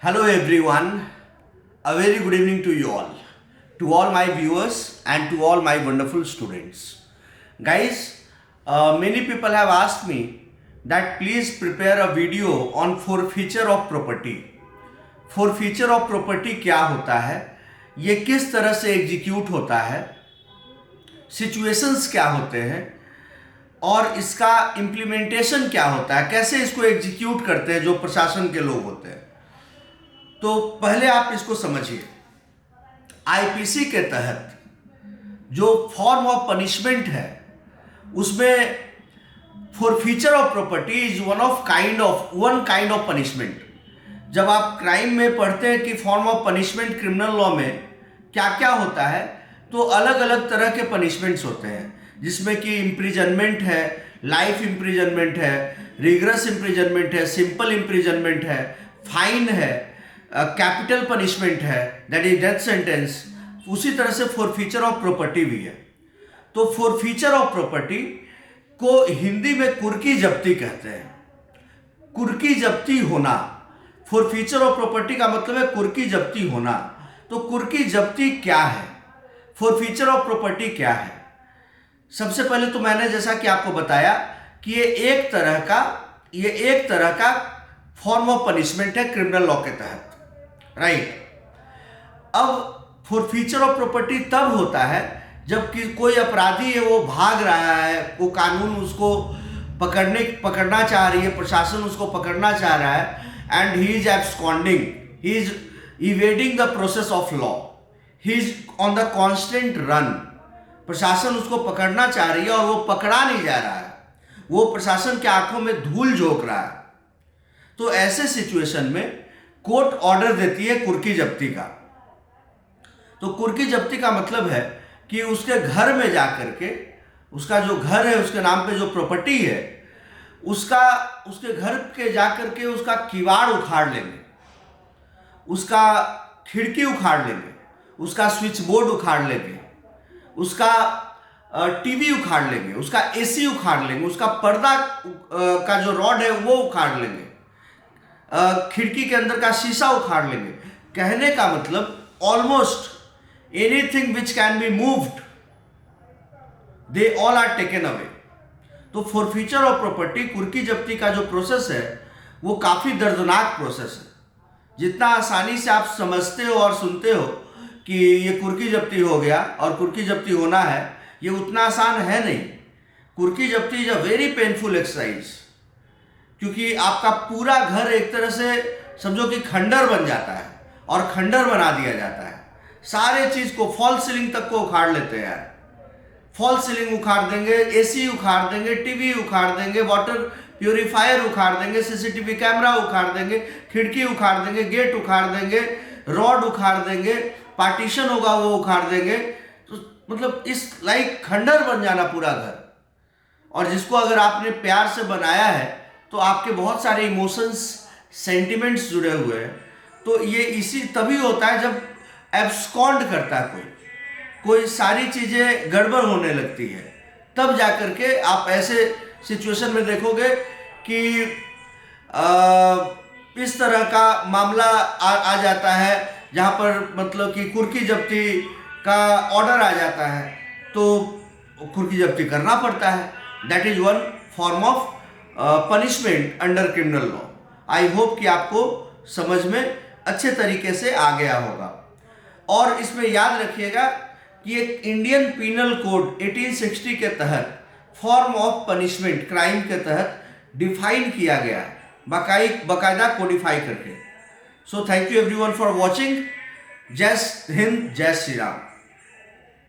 Hello everyone, a very good evening to all my viewers and to all my wonderful students. Guys, many people have asked me that please prepare a video on forfeiture of property. Forfeiture of property क्या होता है, ये किस तरह से execute होता है, situations क्या होते हैं और इसका इम्प्लीमेंटेशन क्या होता है, कैसे इसको एग्जीक्यूट करते हैं जो प्रशासन के लोग होते हैं। तो पहले आप इसको समझिए। आईपीसी के तहत जो फॉर्म ऑफ पनिशमेंट है उसमें forfeiture of property is one kind of punishment. जब आप क्राइम में पढ़ते हैं कि form of punishment criminal law में क्या क्या होता है, तो अलग अलग तरह के पनिशमेंट्स होते हैं, जिसमें कि इम्प्रिजनमेंट है, लाइफ इम्प्रिजनमेंट है, रिगरस इम्प्रिजनमेंट है, सिंपल इम्प्रिजनमेंट है, फाइन है, कैपिटल पनिशमेंट है, दैट इज डेथ सेंटेंस। उसी तरह से फॉरफीचर ऑफ प्रॉपर्टी भी है। तो फॉरफीचर ऑफ प्रॉपर्टी को हिंदी में कुर्की जब्ती कहते हैं। कुर्की जब्ती होना, फॉरफीचर ऑफ प्रॉपर्टी का मतलब है कुर्की जब्ती होना। तो कुर्की जब्ती क्या है, फॉरफीचर ऑफ प्रॉपर्टी क्या है? सबसे पहले तो मैंने जैसा कि आपको बताया कि ये एक तरह का फॉर्म ऑफ पनिशमेंट है क्रिमिनल लॉ के तहत, राइट। अब फॉरफीचर ऑफ प्रॉपर्टी तब होता है जब कि कोई अपराधी है, वो भाग रहा है, वो कानून उसको पकड़ना चाह रही है, प्रशासन उसको पकड़ना चाह रहा है, and he is absconding, he is evading the process of law, he is on the constant run. प्रशासन उसको पकड़ना चाह रही है और वो पकड़ा नहीं जा रहा है, वो प्रशासन के आंखों में धूल झोंक रहा है। तो ऐसे सिचुएशन में कोर्ट ऑर्डर देती है कुर्की जब्ती का। तो कुर्की जब्ती का मतलब है कि उसके घर में जाकर के, उसका जो घर है, उसके नाम पे जो प्रॉपर्टी है, उसके घर के जाकर के उसका किवाड़ उखाड़ लेंगे, उसका खिड़की उखाड़ लेंगे, उसका स्विच बोर्ड उखाड़ लेंगे, उसका टीवी उखाड़ लेंगे, उसका एसी उखाड़ लेंगे, उसका पर्दा का जो रॉड है वो उखाड़ लेंगे, खिड़की के अंदर का शीशा उखाड़ लेंगे। कहने का मतलब almost anything which can be moved, they all are taken away. तो फॉरफीचर ऑफ प्रॉपर्टी, कुर्की जब्ती का जो प्रोसेस है वो काफ़ी दर्दनाक प्रोसेस है। जितना आसानी से आप समझते हो और सुनते हो कि ये कुर्की जब्ती हो गया और कुर्की जब्ती होना है, ये उतना आसान है नहीं। कुर्की जब्ती is a very painful exercise, क्योंकि आपका पूरा घर एक तरह से समझो कि खंडर बन जाता है और खंडर बना दिया जाता है। सारे चीज़ को, फॉल सीलिंग तक को उखाड़ लेते हैं यार। फॉल सीलिंग उखाड़ देंगे, एसी उखाड़ देंगे, टीवी उखाड़ देंगे, वाटर प्यूरिफायर उखाड़ देंगे, सीसीटीवी कैमरा उखाड़ देंगे, खिड़की उखाड़ देंगे, गेट उखाड़ देंगे, रॉड उखाड़ देंगे, पार्टीशन होगा वो उखाड़ देंगे। तो मतलब इस लाइक खंडर बन जाना पूरा घर। और जिसको अगर आपने प्यार से बनाया है तो आपके बहुत सारे इमोशंस, सेंटिमेंट्स जुड़े हुए हैं। तो ये इसी तभी होता है जब एब्सकॉन्ड करता है कोई सारी चीज़ें गड़बड़ होने लगती है, तब जाकर के आप ऐसे सिचुएशन में देखोगे कि इस तरह का मामला आ जाता है, जहाँ पर मतलब कि कुर्की जब्ती का ऑर्डर आ जाता है, तो कुर्की जब्ती करना पड़ता है। That is one form of punishment under criminal law. I hope कि आपको समझ में अच्छे तरीके से आ गया होगा। और इसमें याद रखिएगा कि एक इंडियन पीनल कोड 1860 के तहत फॉर्म ऑफ पनिशमेंट क्राइम के तहत डिफाइन किया गया है, बाकायदा कोडिफाई करके। So thank you everyone for watching. जय हिंद, जय श्री राम।